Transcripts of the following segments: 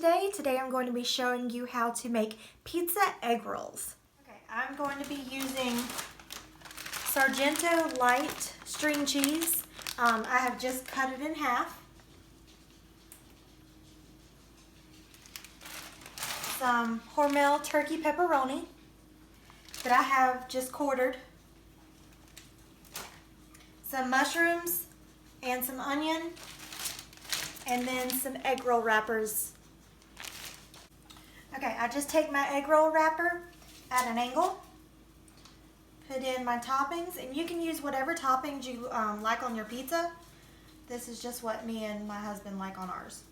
today. Today I'm going to be showing you how to make pizza egg rolls. Okay, I'm going to be using Sargento light string cheese. I have just cut it in half. Some Hormel turkey pepperoni that I have just quartered. Some mushrooms and some onion, and then some egg roll wrappers. Okay, I just take my egg roll wrapper at an angle, put in my toppings, and you can use whatever toppings you like on your pizza. This is just what me and my husband like on ours.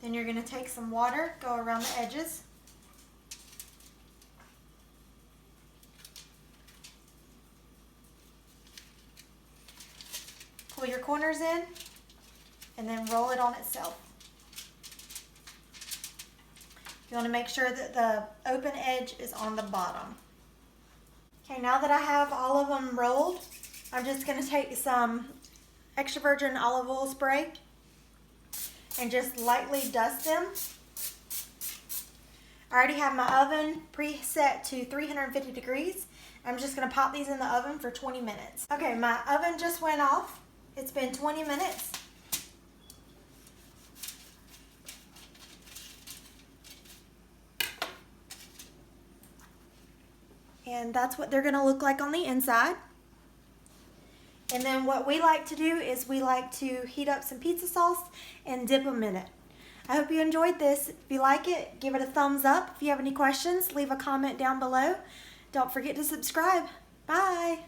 Then you're going to take some water, go around the edges. Pull your corners in and then roll it on itself. You want to make sure that the open edge is on the bottom. Okay, now that I have all of them rolled, I'm just going to take some extra virgin olive oil spray and just lightly dust them. I already have my oven preset to 350 degrees. I'm just going to pop these in the oven for 20 minutes. Okay, my oven just went off. It's been 20 minutes. And that's what they're going to look like on the inside. And then what we like to do is we like to heat up some pizza sauce and dip them in it. I hope you enjoyed this. If you like it, give it a thumbs up. If you have any questions, leave a comment down below. Don't forget to subscribe. Bye.